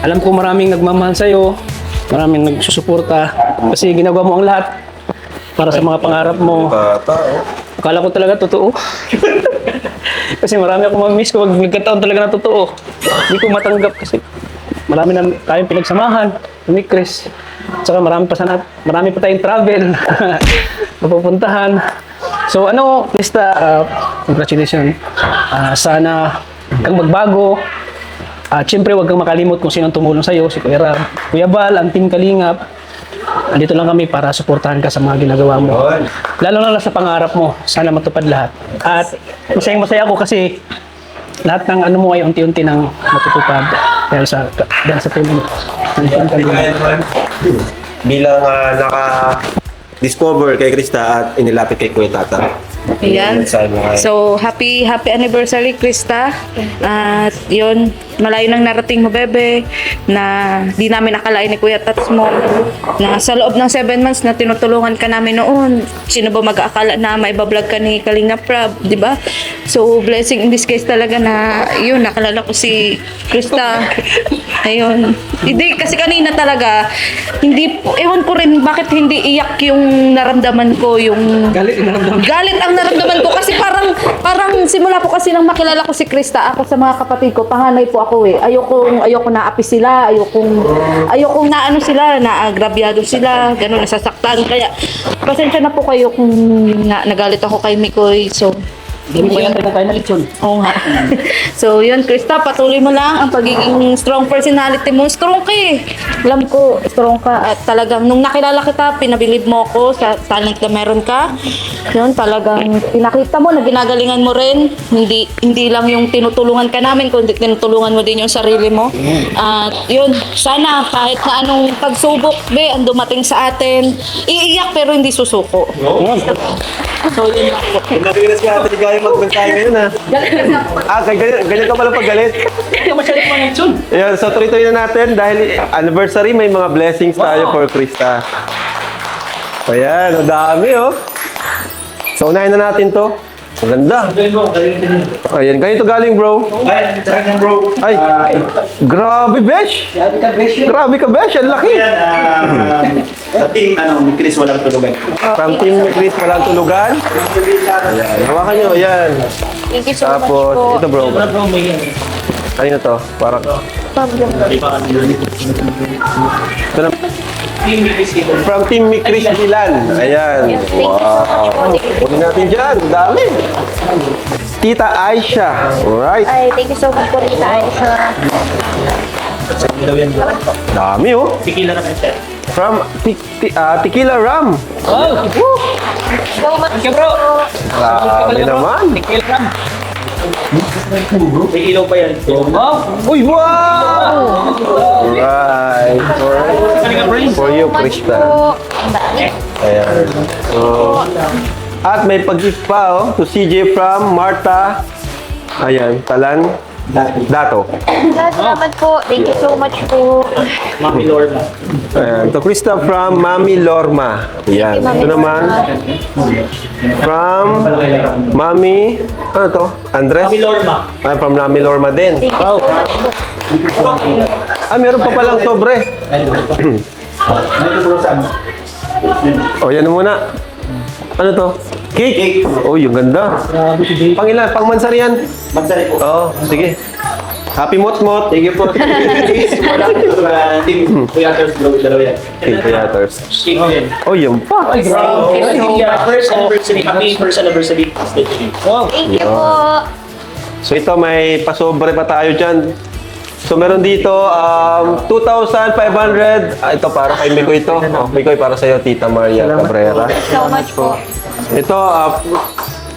Alam ko maraming nagmamahal sa'yo, maraming nagsusuporta, kasi ginagawa mo ang lahat para sa mga pangarap mo. Bata, oh. Akala ko talaga totoo. Kasi marami akong mamimiss ko pag nagkataon talaga na totoo. Hindi ko matanggap kasi marami na tayong pinagsamahan ni Chris. Saka marami pa tayong travel mapupuntahan. So ano, Krista, congratulations. Sana kang magbago. At syempre huwag kang makalimot kung sino ang tumulong sa'yo, si Kuya Ram, Kuya Bal, ang Team Kalingap. Andito lang kami para suportahan ka sa mga ginagawa mo. Lalo na sa pangarap mo, sana matupad lahat. At masaya ako kasi lahat ng ano mo ay unti-unti nang matutupad dahil sa tulong ng Team Kalingap. Bilang naka-discover kay Krista at inilapit kay Kuya Tata. Ayan. So, happy anniversary, Krista. At yun, malayo nang narating mo, bebe, na di namin nakalain ni Kuya Tats mo na sa loob ng 7 months na tinutulungan ka namin noon. Sino ba mag-aakala na maibablog ka ni Kalinga Prab, di ba? So, blessing in this case talaga na yun, nakalala ko si Krista. Ayun. Hindi, kasi kanina talaga, hindi, ewan ko rin bakit hindi iyak yung naramdaman ko, yung galit ang naramdaman ko kasi parang simula po kasi nang makilala ko si Krista, ako sa mga kapatid ko, panganay po ako eh. Ayoko naapi sila, ayokong naano sila, naagrabyado sila, ganun, nasasaktan. Kaya pasensya na po kayo kung nagalit ako kay Mikoy. So, Hindi mo yan tayo na lechon. oo nga. So, yun, Krista, patuloy mo lang ang pagiging strong personality mo. Strong ka eh. Alam ko, strong ka. At talagang, nung nakilala kita, pinabilib mo ako sa talent na meron ka. Yun, talagang pinakita mo na ginagalingan mo rin. Hindi lang yung tinutulungan ka namin, kundi tinutulungan mo din yung sarili mo. At yun, sana kahit na anong pagsubok, ang dumating sa atin, iiyak pero hindi susuko. So, yun lang po. Narinig si Ate Ligaya mag-mensahe ngayon ha. Ganyan ka pala pag galit. Hindi ka masyadong mga lechon. Ayan, so tuloy-tuloy na natin dahil anniversary, may mga blessings tayo for Krista. Ayan, ang dami oh. So unahin na natin to. Ang ganda. Ayan, ganito galing bro. Ay, saan bro? Ay, grabe besh. Grabe ka besh, ang laki. Sa team, ni Chris walang tulugan. From Team Chris, walang tulugan. Ayan, hawakan nyo, ayan. Thank you so much Tapos, po. ito bro. Ano na to? Parang, ito na. From Team Chris Milan. Ayan. Wow. Kunin natin dyan. Dami. Tita Aisha. Alright. Ay, thank you so much po, Tita Aisha. Dami oh. From Tequila Ram. Oh! Thank you, bro! Dami naman. May ilaw pa yan. Wow! Uy, wow! Alright. For you, Krista. Ayan. So, at may pag-gift pa oh. To CJ from Marta. Ayan, Talan. Dato. Salamat po. Thank you so much po. Mami Lorna. Ayan, to Krista from Mami Lorma. Ayan. Ito naman. From Mami, ano to? Andres? Mami Lorma. Ay, from Mami Lorma din. Wow! Meron pa palang sobre. O, yan muna. Ano to? Cake? Oh, yung ganda. Pang ilan? Pang mansari yan? Magsari po. Oo, sige. Happy Mot-Mot. Thank you po. Team Creators Vlog, dalawa yan. Team Creators. Shake din. Oh, yun pa. First anniversary. Happy first anniversary. Wow! Thank you po. So ito, may pasobre pa tayo dyan. So meron dito, 2,500. Ito para kay Mikoy ito. Oh, Mikoy, para sa'yo, Tita Maria Cabrera. So much po. Ito,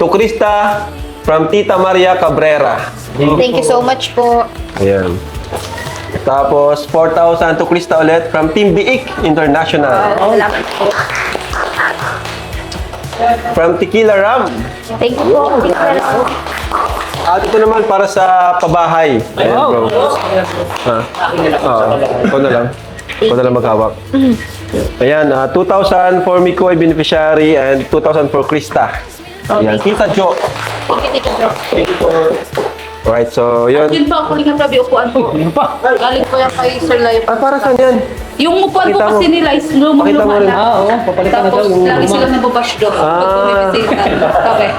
to Krista from Tita Maria Cabrera. Thank you so much po. Ayan. Tapos, 4,000 to Krista ulit from Team Biik International. Salamat po. from Tequila Ram. Thank you po. At ito naman para sa pabahay. Ayan, bro. Ha? Ikaw na lang. Ikaw na lang maghawak. Ayan, 2,000 for Mikoy beneficiary and 2,000 for Krista. Ayan, Tita Jo. Alright, so yun. Yun ba, kuling ang rabi upuan ko. Galing ko yan kay Sir Lion. Para saan yan? Yung upuan ko Pakita mo. kasi nila is lumang Pakita mo rin. na. papalitan na daw Tapos, yung lagi silang nababash doon. Pag bumibisita. Okay.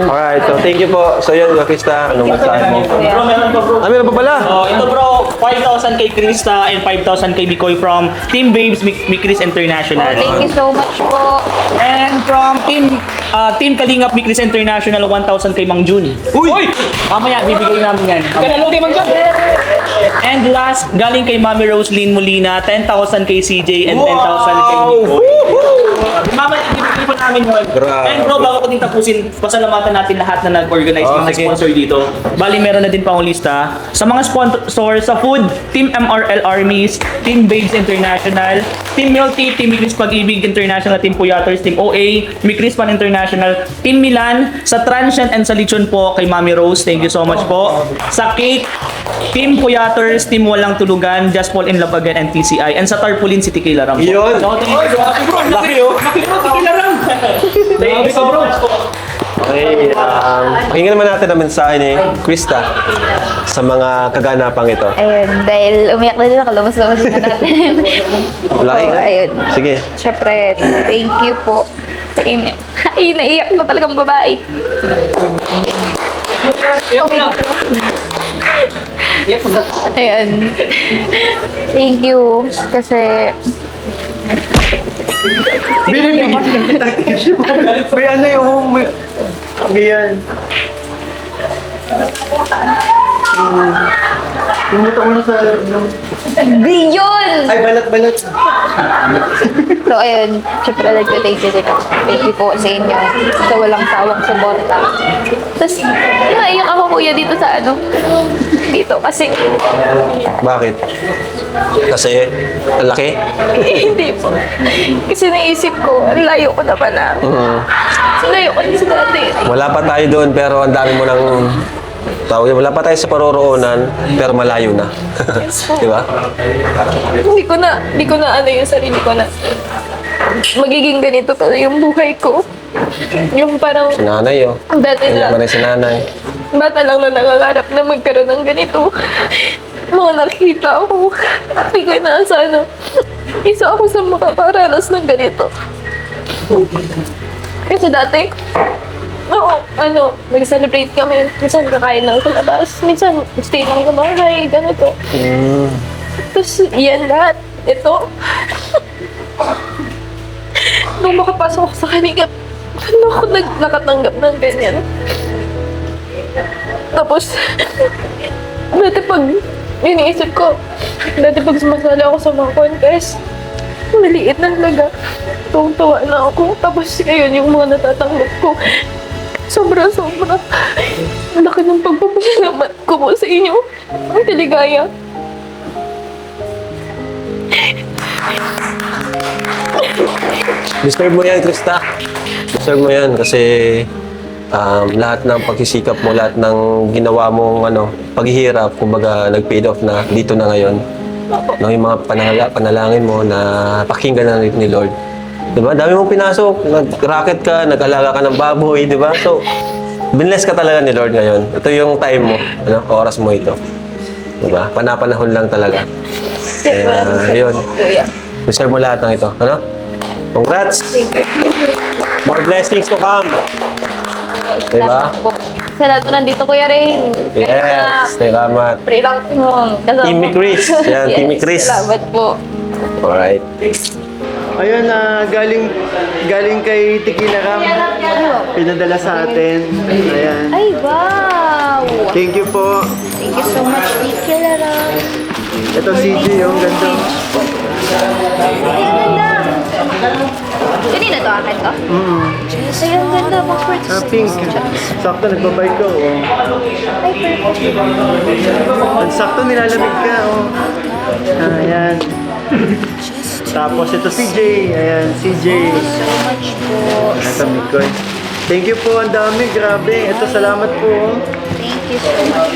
Alright, so thank you po. So yun, Krista, anong mensahe mo? Bro, meron pa bro. Meron pa pala? Oh, ito bro, 5,000 kay Krista and 5,000 kay Mikoy from Team Babes Mikris International. Thank you so much po. And from Team Kalingap Mikris International, 1,000 kay Mang Jun. Uy! Mamaya, bibigay namin yan. Kanalo kay Mang Jun. And last, galing kay Mami Roslyn Molina, 10,000 kay CJ and 10,000 kay Mikoy. Mamaya, bibigay po namin yun. Grabe. And bro, bago ko din tapusin, pasalamatan natin lahat na nag-organize, mga sige. sponsor dito. Bali, meron na din pa akong lista. Sa mga sponsor sa food, Team MRL Armies, Team Babes International, Team Milty, Team Mikris Pag-ibig International, Team Puyaters, Team OA, Mikris Pan International, Team Milan, sa Transient and sa Lechon po, kay Mami Rose, thank you so much po. Sa Cake, Team Puyaters, Team Walang Tulugan, Just Paul in Love Again, and TCI. And sa Tarpaulin, si Tequila Ram po. Yun. So, thank you. Laki oh. Tequila Ram. Thank you so bro. Okay, pakinggan naman natin ang mensahe ni Krista sa mga kaganapang ito. Ayun, dahil umiyak na din ako, lumos-lumos na natin. Laki So, ka. ayun. Sige. Siyempre, thank you po. Ay, naiyak na talagang babae. Ayan. Thank you. Kasi, May ano yung... May... Ganyan. Pumunta ko na sa... Billion! Ay, balat. So, ayun. Siyempre, nag-thank you din ako. Thank you po sa inyo. Sa walang sawang suporta. Tapos, naiyak ako kuya dito sa ano. Dito. Kasi, Bakit? Kasi, ang laki? hindi po. Kasi naisip ko, ang layo ko naman na. Layo ko na sa dati. Wala pa tayo doon pero ang dami mo ng tawag. Wala pa tayo sa paroroonan pero malayo na. Di ba? Hindi ko na ano yung sarili ko na magiging ganito pala yung buhay ko. Yung parang Si nanay oh. dati Kaya pa na rin si nanay. bata lang na nangangarap na magkaroon ng ganito. Mga nakita ako. Hindi ko inaasahan na isa ako sa makakaranas ng ganito. Kasi dati, mag-celebrate kami. Minsan kakain lang sa labas. Minsan stay lang sa bahay, ganito. Tapos yan lahat. Ito. Nung makapasok ako sa kanila, ano ako nakatanggap ng ganyan. Tapos, dati pag iniisip ko, dati pag sumasali ako sa mga contest, maliit na talaga. Tuwang-tuwa na ako. Tapos ngayon yung mga natatanggap ko, sobra-sobra. Ang laki ng pagpapasalamat ko po sa inyo. Ang tiligaya. Deserve mo yan, Krista. Deserve mo yan kasi lahat ng pagsisikap mo, lahat ng ginawa mong paghihirap, kumbaga nag-paid off na dito na ngayon. No, yung mga panalangin mo na pakinggan na ni Lord. Diba? Dami mong pinasok, nag-racket ka, nag-alaga ka ng baboy, diba? So, binless ka talaga ni Lord ngayon. Ito yung time mo, oras mo ito. Diba? Panapanahon lang talaga. Kaya, yun. Deserve mo lahat ng ito. Ano? Congrats! More blessings to come! Diba? Sa lahat mo nandito, Kuya Rain. Yes! Salamat! Pray lang po. Team Mikris. Yan, Team Mikris. Salamat po. Alright. Ayun, galing kay Tequila Ram. Pinadala sa atin. Ayan. Ay, wow! Thank you po. Thank you so much, Tequila Ram. Ito CG, yung ganda. Ay, ang ganda! Kanina to, akin to? Ay, ang ganda. Ah, pink. Sakto, nagbabike ka, oh. Ay, perfect. Ang sakto, nilalamig ka, oh. Ayan. Tapos ito si Jay. Ayan, si Jay. So much po. Ito, Mikoy. Thank you po, ang dami. Grabe. Ito, salamat po. Thank you so much.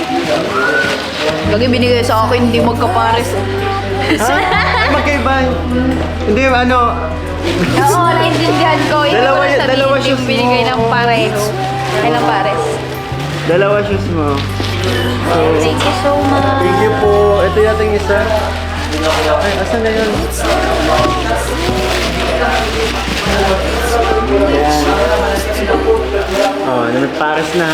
Lagi binigay sa akin, hindi magkapares. Ha? Ay, magkaiba. Hindi, ano, Oo, naintindihan ko. Yung Dalawa- sabihin, dalawa hindi shoes mo. binigay ng pareho. Ay, ng pares. dalawa shoes mo. Thank you so much. Thank you po. Ito yata yung isa. Ay, asan na yun? Oh, may pares na.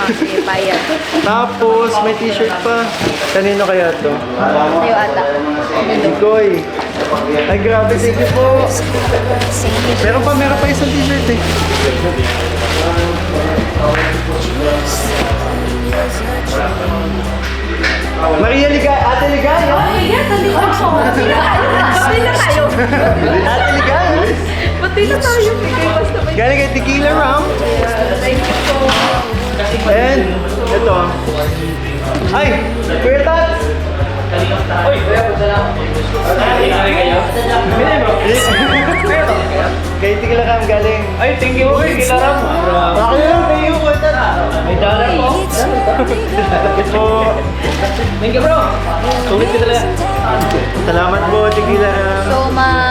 Okay, bayad. Tapos, may t-shirt pa. Kanino kaya to? Sa'yo ata. Ikoy. Ay, grabe. Thank you po. Meron pa isang t-shirt eh. Maria Ligaya, Ate Ligaya. Ate Ligaya. Pati na tayo. Basta may Galing kay Tequila Rum. thank you so much. And, ito. Ay, Kuya Tats. Kay Tequila Rum galing. Ay, thank you po, Kilaram. Bakit lang kayo, Kuya Tats? May dollar po. Po. Thank you, bro. Sulit ka talaga. Salamat po, Tequila Rum. So much.